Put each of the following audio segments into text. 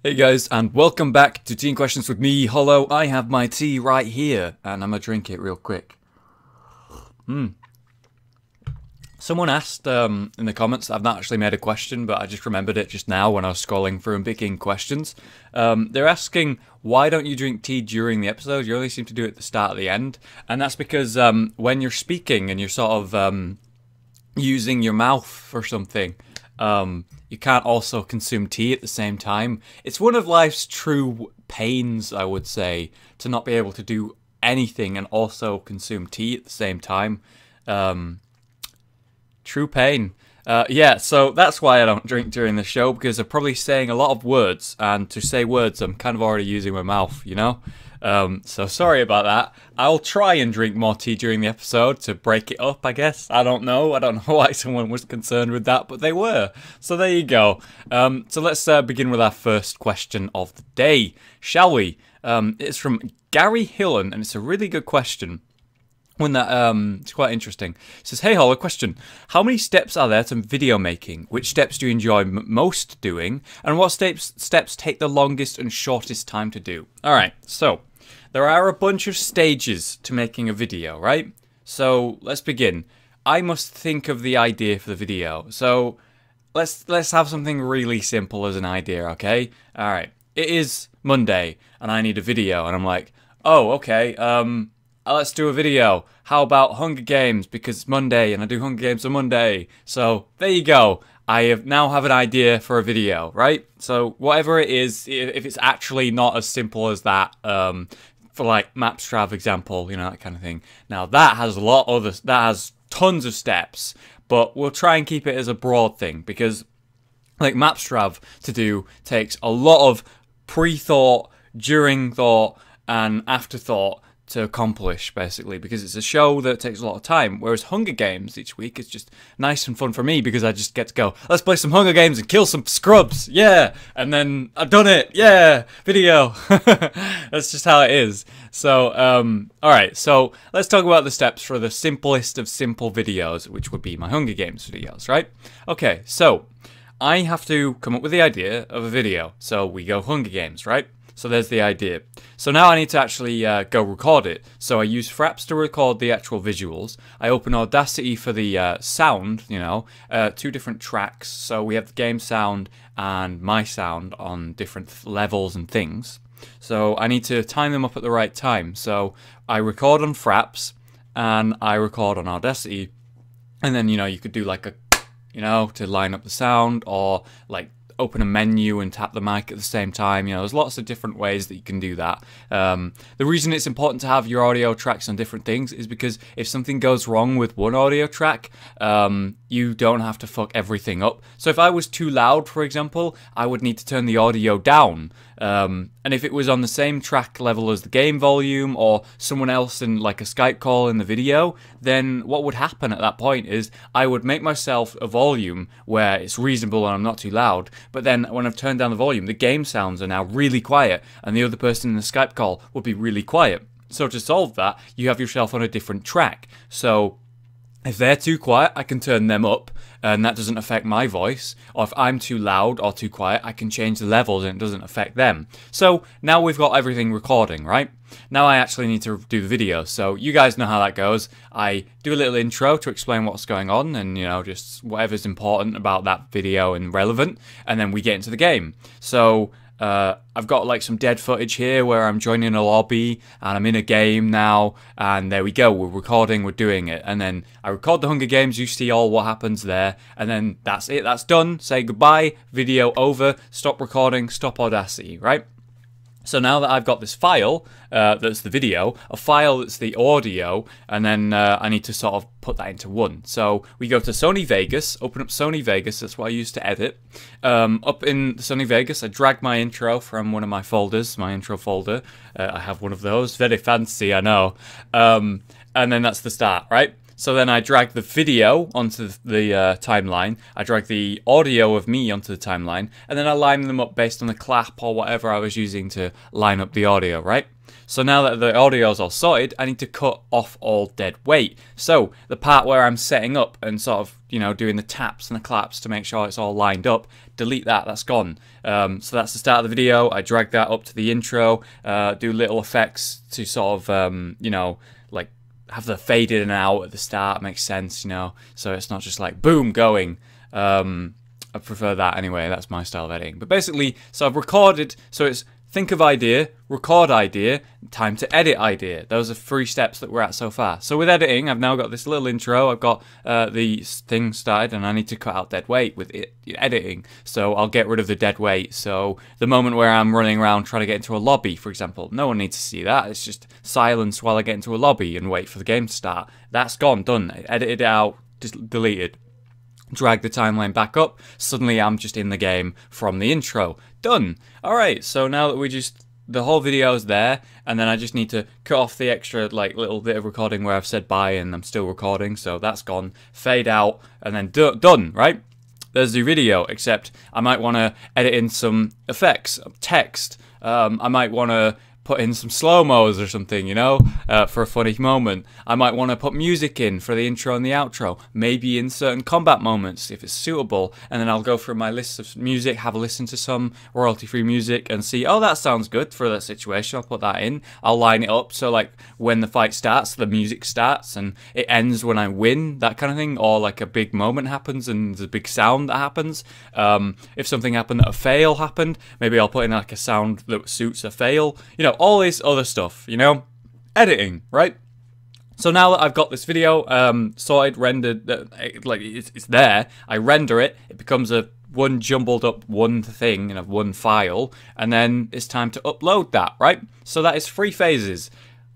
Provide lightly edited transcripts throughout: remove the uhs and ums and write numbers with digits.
Hey guys, and welcome back to Teen Questions with me, Hollow. I have my tea right here, and I'm gonna drink it real quick. Someone asked in the comments, I've not actually made a question, but I just remembered it just now when I was scrolling through and picking questions. They're asking, why don't you drink tea during the episode? You only seem to do it at the start or the end. And that's because when you're speaking and you're sort of using your mouth for something, you can't also consume tea at the same time. It's one of life's true pains, I would say, to not be able to do anything and also consume tea at the same time. True pain. Yeah, so that's why I don't drink during the show, because I'm probably saying a lot of words, and to say words, I'm kind of already using my mouth, you know? So sorry about that. I'll try and drink more tea during the episode to break it up, I guess. I don't know why someone was concerned with that, but they were. So there you go. So let's begin with our first question of the day, shall we? It's from Gary Hillen, and it's a really good question. One that it's quite interesting. It says, "Hey Hollow, question: how many steps are there to video making? Which steps do you enjoy most doing, and what steps take the longest and shortest time to do?" All right, so there are a bunch of stages to making a video, right? So let's begin. I must think of the idea for the video. So let's have something really simple as an idea, okay? All right, it is Monday, and I need a video, and I'm like, oh, okay, let's do a video. How about Hunger Games, because it's Monday and I do Hunger Games on Monday. So there you go. I now have an idea for a video, right? So whatever it is, if it's actually not as simple as that, for like Mapstrav example, you know, that kind of thing. Now that has that has tons of steps, but we'll try and keep it as a broad thing, because like Mapstrav to do takes a lot of pre-thought, during thought, and afterthought to accomplish, basically, because it's a show that takes a lot of time, whereas Hunger Games each week is just nice and fun for me, because I just get to go, let's play some Hunger Games and kill some scrubs, yeah, and then I've done it, yeah, video. That's just how it is. So alright, so let's talk about the steps for the simplest of simple videos, which would be my Hunger Games videos, right? Okay, so I have to come up with the idea of a video, so we go Hunger Games, right? So there's the idea. So now I need to actually go record it. So I use Fraps to record the actual visuals. I open Audacity for the sound, you know, two different tracks. So we have the game sound and my sound on different levels and things. So I need to time them up at the right time. So I record on Fraps and I record on Audacity. And then, you know, you could do like a, you know, to line up the sound, or like open a menu and tap the mic at the same time. You know, there's lots of different ways that you can do that. The reason it's important to have your audio tracks on different things is because if something goes wrong with one audio track, you don't have to fuck everything up. So if I was too loud, for example, I would need to turn the audio down. And if it was on the same track level as the game volume, or someone else in like a Skype call in the video, then what would happen at that point is I would make myself a volume where it's reasonable and I'm not too loud, but then when I've turned down the volume, the game sounds are now really quiet, and the other person in the Skype call would be really quiet. So to solve that, you have yourself on a different track. So if they're too quiet, I can turn them up, and that doesn't affect my voice. Or if I'm too loud or too quiet, I can change the levels and it doesn't affect them. So now we've got everything recording, right? Now I actually need to do the video. So you guys know how that goes. I do a little intro to explain what's going on and, you know, just whatever's important about that video and relevant. And then we get into the game. So I've got like some dead footage here where I'm joining a lobby and I'm in a game now, and there we go, we're recording, we're doing it, and then I record the Hunger Games, you see all what happens there, and then that's it, that's done, say goodbye, video over, stop recording, stop Audacity, right? So now that I've got this file, that's the video, a file that's the audio, and then I need to sort of put that into one. So we go to Sony Vegas, open up Sony Vegas, that's what I use to edit. Up in Sony Vegas, I drag my intro from one of my folders, my intro folder. I have one of those, very fancy, I know. And then that's the start, right? So then I drag the video onto the timeline, I drag the audio of me onto the timeline, and then I line them up based on the clap or whatever I was using to line up the audio, right? So now that the audio is all sorted, I need to cut off all dead weight. So the part where I'm setting up and sort of, you know, doing the taps and the claps to make sure it's all lined up, delete that, that's gone. So that's the start of the video. I drag that up to the intro, do little effects to sort of, you know, like have the fade in and out at the start, makes sense, you know, so it's not just like boom going. I prefer that anyway, that's my style of editing. But basically, so I've recorded, so it's think of idea, record idea, time to edit idea. Those are 3 steps that we're at so far. So with editing, I've now got this little intro, I've got the thing started, and I need to cut out dead weight with editing. So I'll get rid of the dead weight. So the moment where I'm running around trying to get into a lobby, for example, no one needs to see that. It's just silence while I get into a lobby and wait for the game to start. That's gone, done. I edited it out, just deleted. Drag the timeline back up, suddenly I'm just in the game from the intro. Done! Alright, so now that the whole video is there, and then I just need to cut off the extra like little bit of recording where I've said bye and I'm still recording, so that's gone. Fade out, and then done, right? There's the video, except I might want to edit in some effects, text, I might want to put in some slow-mos or something, you know, for a funny moment. I might want to put music in for the intro and the outro, maybe in certain combat moments if it's suitable, and then I'll go through my list of music, have a listen to some royalty-free music and see, oh, that sounds good for that situation, I'll put that in. I'll line it up so like when the fight starts, the music starts and it ends when I win, that kind of thing, or like a big moment happens and there's a big sound that happens. If something happened that a fail happened, maybe I'll put in like a sound that suits a fail, you know, all this other stuff, you know? Editing, right? So now that I've got this video sorted, rendered, like it's there, I render it, it becomes a one jumbled up one thing in a one file, and then it's time to upload that, right? So that is 3 phases.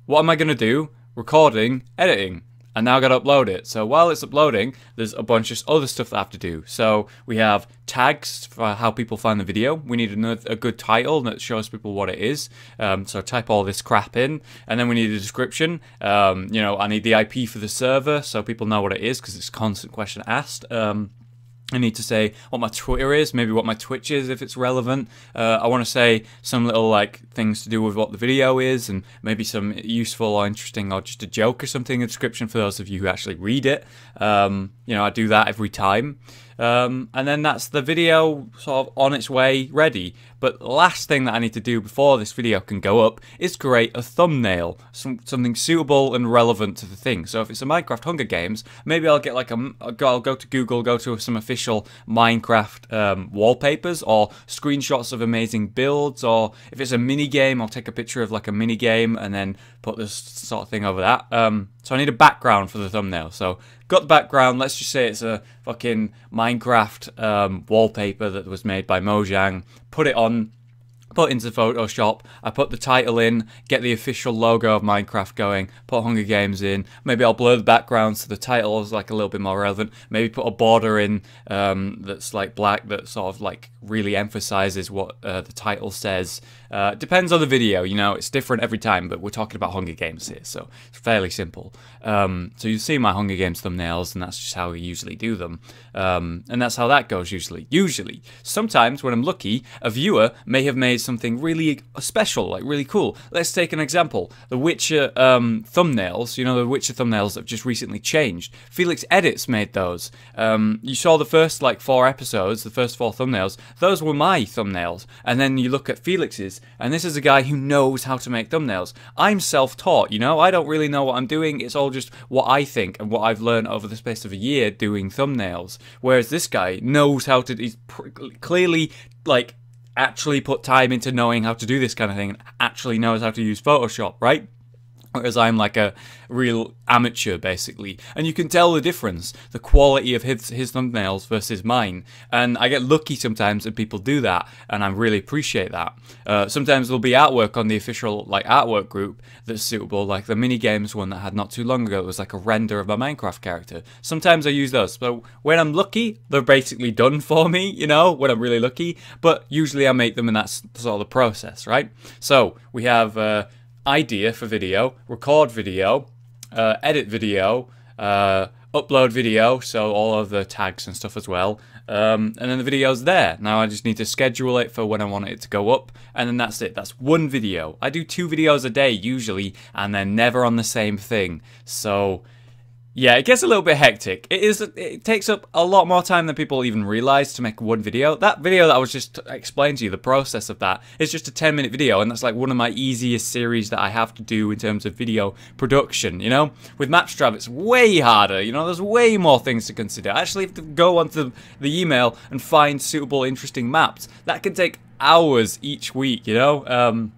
What am I going to do? Recording, editing. And now I've got to upload it. So while it's uploading, there's a bunch of other stuff that I have to do. So we have tags for how people find the video. We need a good title that shows people what it is. So type all this crap in. And then we need a description. You know, I need the IP for the server so people know what it is because it's a constant question asked. I need to say what my Twitter is, maybe what my Twitch is if it's relevant. I want to say some little like things to do with what the video is and maybe some useful or interesting or just a joke or something in the description for those of you who actually read it. You know, I do that every time. And then that's the video sort of on its way ready. But the last thing that I need to do before this video can go up is create a thumbnail, something suitable and relevant to the thing. So if it's a Minecraft Hunger Games, maybe I'll get like I'll go to Google, go to some official Minecraft wallpapers or screenshots of amazing builds, or if it's a mini game, I'll take a picture of like a mini game and then put this sort of thing over that. So I need a background for the thumbnail. So got the background, let's just say it's a fucking Minecraft wallpaper that was made by Mojang, put it on, put into Photoshop, I put the title in, get the official logo of Minecraft going, put Hunger Games in, maybe I'll blur the background so the title is like a little bit more relevant, maybe put a border in that's like black that sort of like really emphasizes what the title says. Depends on the video, you know, it's different every time, but we're talking about Hunger Games here, so it's fairly simple. So you see my Hunger Games thumbnails, and that's just how we usually do them. And that's how that goes usually. Sometimes, when I'm lucky, a viewer may have made something really special, like really cool. Let's take an example. The Witcher thumbnails, you know, the Witcher thumbnails have just recently changed. Felix Edits made those. You saw the first like 4 episodes, the first 4 thumbnails. Those were my thumbnails. And then you look at Felix's, and this is a guy who knows how to make thumbnails. I'm self-taught, you know, I don't really know what I'm doing. It's all just what I think and what I've learned over the space of a year doing thumbnails. Whereas this guy knows how to, he's clearly like actually put time into knowing how to do this kind of thing and actually knows how to use Photoshop, right? Whereas I'm like a real amateur, basically. And you can tell the difference, the quality of his thumbnails versus mine. And I get lucky sometimes when people do that, and I really appreciate that. Sometimes there'll be artwork on the official like artwork group that's suitable, like the mini games one that I had not too long ago. It was like a render of my Minecraft character. Sometimes I use those. So when I'm lucky, they're basically done for me, you know, when I'm really lucky. But usually I make them, and that's sort of the process, right? So we have idea for video, record video, edit video, upload video, so all of the tags and stuff as well, and then the video's there. Now I just need to schedule it for when I want it to go up, and then that's it. That's one video. I do 2 videos a day usually, and they're never on the same thing. So yeah, it gets a little bit hectic. It takes up a lot more time than people even realize to make one video. That video that I was just explaining to you, the process of that, is just a 10-minute video, and that's like one of my easiest series that I have to do in terms of video production, you know? With Mapstrap, it's way harder, you know? There's way more things to consider. I actually have to go onto the email and find suitable, interesting maps. That can take hours each week, you know?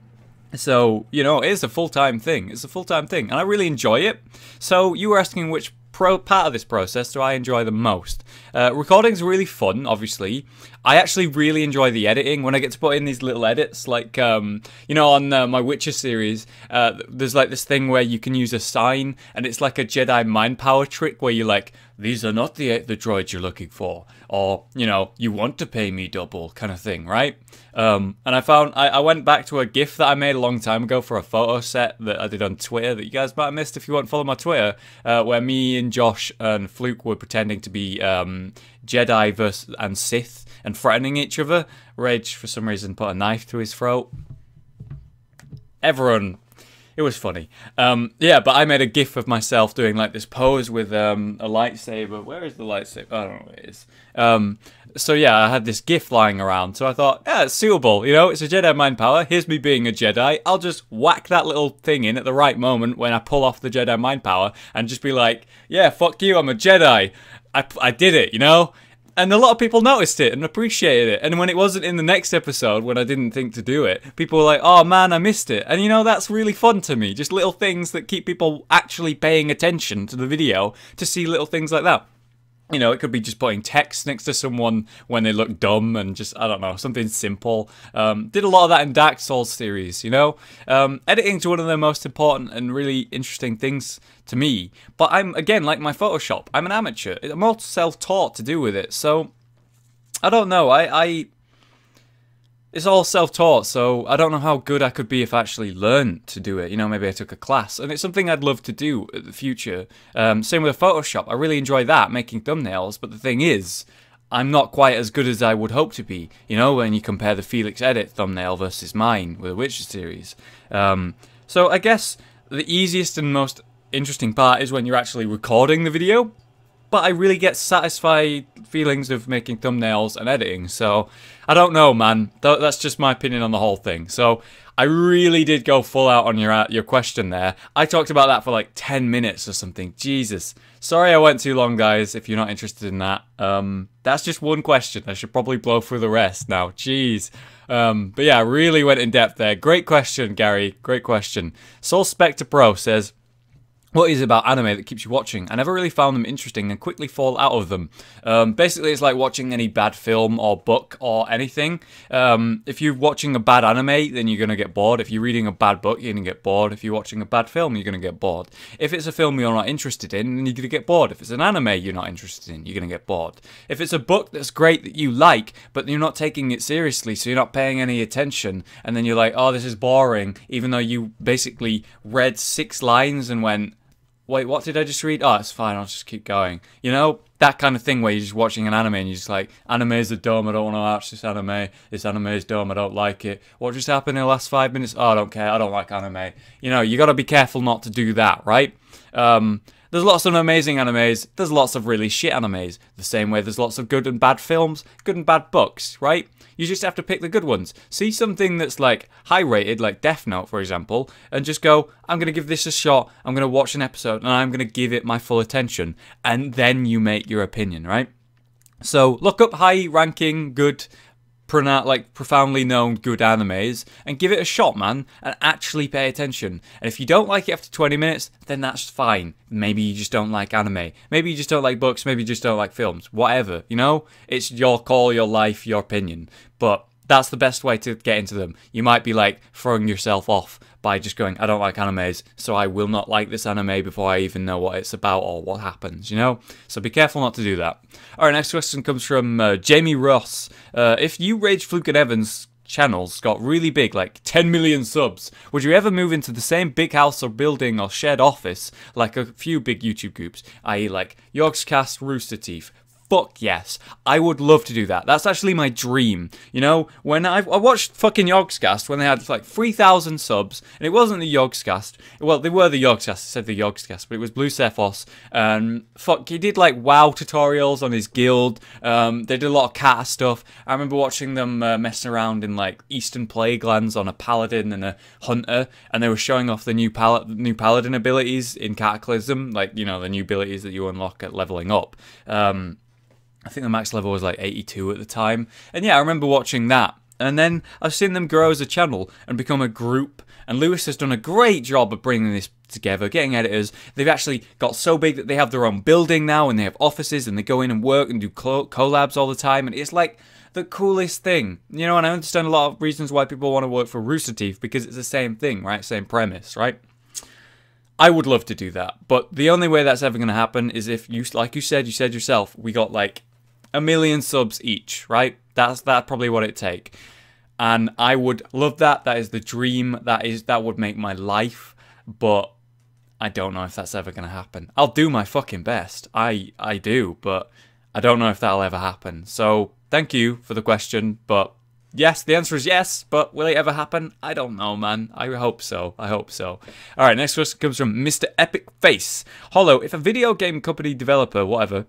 So, you know, it's a full-time thing. It's a full-time thing, and I really enjoy it. So, you were asking which part of this process do I enjoy the most? Recording's really fun, obviously. I actually really enjoy the editing when I get to put in these little edits, like, you know, on my Witcher series, there's like this thing where you can use a sign, and it's like a Jedi mind power trick where you're like, these are not the droids you're looking for, or, you know, you want to pay me double, kind of thing, right? And I found, I went back to a GIF that I made a long time ago for a photo set that I did on Twitter that you guys might have missed if you won't follow my Twitter, where me and Josh and Fluke were pretending to be Jedi and Sith and threatening each other. Rage, for some reason, put a knife to his throat. Everyone... It was funny. Yeah, but I made a GIF of myself doing like this pose with a lightsaber. Where is the lightsaber? I don't know where it is. So yeah, I had this GIF lying around. So I thought, yeah, it's suitable. You know, it's a Jedi mind power. Here's me being a Jedi. I'll just whack that little thing in at the right moment when I pull off the Jedi mind power and just be like, yeah, fuck you, I'm a Jedi. I did it, you know? And a lot of people noticed it and appreciated it. And when it wasn't in the next episode, when I didn't think to do it, people were like, oh man, I missed it. And you know, that's really fun to me. Just little things that keep people actually paying attention to the video, to see little things like that. You know, it could be just putting text next to someone when they look dumb and just, I don't know, something simple. Did a lot of that in Dark Souls series, you know? Editing's one of the most important and really interesting things to me. But I'm, again, like my Photoshop, I'm an amateur. I'm all self-taught to do with it. So, I don't know. It's all self-taught, so I don't know how good I could be if I actually learned to do it. You know, maybe I took a class. And it's something I'd love to do in the future. Same with Photoshop. I really enjoy that, making thumbnails. But the thing is, I'm not quite as good as I would hope to be. You know, when you compare the Felix Edit thumbnail versus mine with the Witcher series. So I guess the easiest and most interesting part is when you're actually recording the video. But I really get satisfied feelings of making thumbnails and editing, so I don't know, man. That's just my opinion on the whole thing. So I really did go full out on your question there. I talked about that for like 10 minutes or something. Jesus. Sorry I went too long, guys, if you're not interested in that. That's just one question. I should probably blow through the rest now. Jeez. But yeah, I really went in depth there. Great question, Gary. Great question. Soul Spectre Pro says, what is it about anime that keeps you watching? I never really found them interesting and quickly fall out of them. Basically, it's like watching any bad film or book or anything. If you're watching a bad anime, then you're going to get bored. If you're reading a bad book, you're going to get bored. If you're watching a bad film, you're going to get bored. If it's a film you're not interested in, then you're going to get bored. If it's an anime you're not interested in, you're going to get bored. If it's a book that's great that you like, but you're not taking it seriously, so you're not paying any attention, and then you're like, oh, this is boring, even though you basically read 6 lines and went, wait, what did I just read? Oh, it's fine, I'll just keep going. You know, that kind of thing where you're just watching an anime and you're just like, animes are dumb, I don't want to watch this anime is dumb, I don't like it. What just happened in the last 5 minutes? Oh, I don't care, I don't like anime. You know, you got to be careful not to do that, right? There's lots of amazing animes, there's lots of really shit animes. The same way there's lots of good and bad films, good and bad books, right? You just have to pick the good ones. See something that's like high rated, like Death Note, for example, and just go, I'm going to give this a shot, I'm going to watch an episode, and I'm going to give it my full attention. And then you make your opinion, right? So look up high ranking, good, profoundly known good animes and give it a shot, man, and actually pay attention. And if you don't like it after 20 minutes, then that's fine. Maybe you just don't like anime. Maybe you just don't like books. Maybe you just don't like films. Whatever, you know? It's your call, your life, your opinion. But that's the best way to get into them. You might be like throwing yourself off by just going, I don't like animes, so I will not like this anime before I even know what it's about or what happens, you know? So be careful not to do that. Alright, next question comes from Jamie Ross. If you, Rage, Fluke, and Evans channels got really big, like 10 million subs, would you ever move into the same big house or building or shared office like a few big YouTube groups, i.e. like Yogscast, Rooster Teeth, fuck yes. I would love to do that. That's actually my dream. You know, when I watched fucking Yogscast when they had like 3,000 subs, and it wasn't the Yogscast. Well, they were the Yogscast. I said the Yogscast, but it was Blue Cephos. Fuck, he did like WoW tutorials on his guild. They did a lot of cat stuff. I remember watching them messing around in like Eastern Plaguelands on a paladin and a hunter, and they were showing off the new paladin abilities in Cataclysm, like, you know, the new abilities that you unlock at leveling up. I think the max level was like 82 at the time. And yeah, I remember watching that. And then I've seen them grow as a channel and become a group. And Lewis has done a great job of bringing this together, getting editors. They've actually got so big that they have their own building now, and they have offices, and they go in and work and do collabs all the time. And it's like the coolest thing, you know. And I understand a lot of reasons why people want to work for Rooster Teeth, because it's the same thing, right? Same premise, right? I would love to do that, but the only way that's ever going to happen is if you, like you said yourself, we got like 1 million subs each, right? That's probably what it'd take. And I would love that. That is the dream. That would make my life. But I don't know if that's ever going to happen. I'll do my fucking best. I do, but I don't know if that'll ever happen. So thank you for the question. But yes, the answer is yes. But will it ever happen? I don't know, man. I hope so. I hope so. All right, next question comes from Mr. Epic Face. Hollow, if a video game company developer, whatever,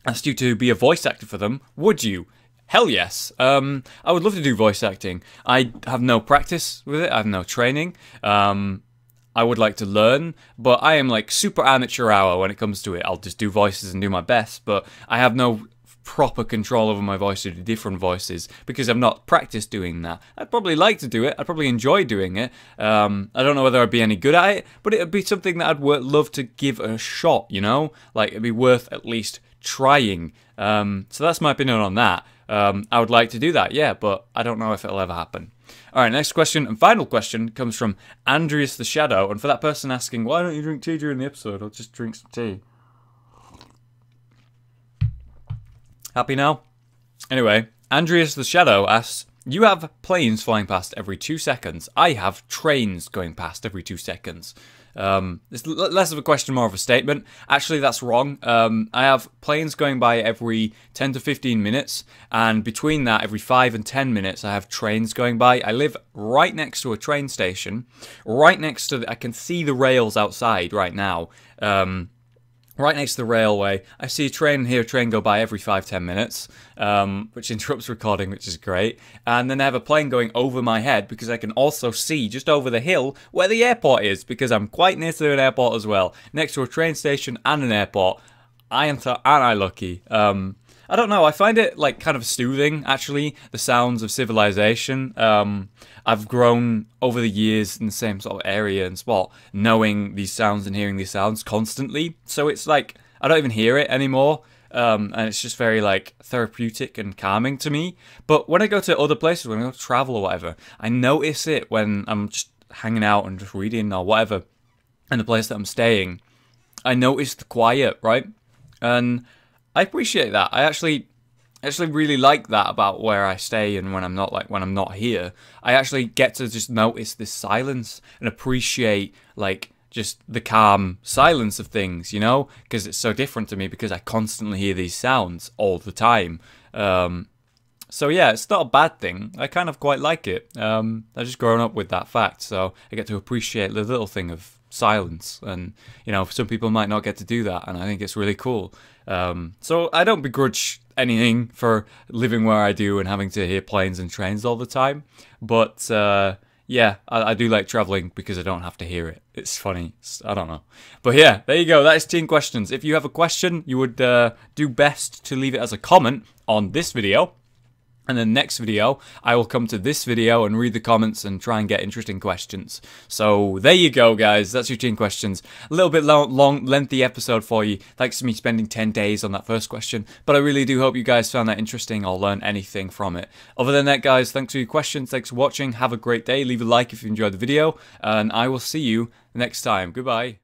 asked you to be a voice actor for them, would you? Hell yes. I would love to do voice acting. I have no practice with it. I have no training. I would like to learn, but I am like super amateur hour when it comes to it. I'll just do voices and do my best, but I have no proper control over my voice to do different voices because I've not practiced doing that. I'd probably like to do it. I'd probably enjoy doing it. I don't know whether I'd be any good at it, but it'd be something that I'd love to give a shot, you know? Like, it'd be worth at least trying. So that's my opinion on that. I would like to do that, yeah, but I don't know if it'll ever happen. Alright, next question and final question comes from Andreas the Shadow. And for that person asking, why don't you drink tea during the episode? I'll just drink some tea. Happy now? Anyway, Andreas the Shadow asks, you have planes flying past every 2 seconds. I have trains going past every 2 seconds. It's less of a question, more of a statement. Actually, that's wrong. I have planes going by every 10 to 15 minutes, and between that, every 5 and 10 minutes, I have trains going by. I live right next to a train station, right next to I can see the rails outside right now. Right next to the railway. I see a train and hear a train go by every 5-10 minutes, which interrupts recording, which is great. And then I have a plane going over my head because I can also see just over the hill where the airport is, because I'm quite near to an airport as well. Next to a train station and an airport. Aren't I lucky? I don't know, I find it like kind of soothing, actually, the sounds of civilization. I've grown over the years in the same sort of area and spot, knowing these sounds and hearing these sounds constantly. So it's like, I don't even hear it anymore. And it's just very like therapeutic and calming to me. But when I go to other places, when I go to travel or whatever, I notice it when I'm just hanging out and just reading or whatever in the place that I'm staying. I notice the quiet, right? And I appreciate that. I actually really like that about where I stay, and when I'm not here, I actually get to just notice this silence and appreciate like just the calm silence of things, you know, because it's so different to me because I constantly hear these sounds all the time. So yeah, it's not a bad thing. I kind of quite like it. I've just grown up with that fact, so I get to appreciate the little thing of silence, and you know, some people might not get to do that, and I think it's really cool. So I don't begrudge anything for living where I do and having to hear planes and trains all the time, but yeah, I do like traveling because I don't have to hear it. It's funny. I don't know. But yeah, there you go. That is 10 questions. If you have a question, you would do best to leave it as a comment on this video. And then next video, I will come to this video and read the comments and try and get interesting questions. So there you go, guys. That's your 10 questions. A little bit lengthy episode for you. Thanks to me spending 10 days on that first question. But I really do hope you guys found that interesting or learned anything from it. Other than that, guys, thanks for your questions. Thanks for watching. Have a great day. Leave a like if you enjoyed the video. And I will see you next time. Goodbye.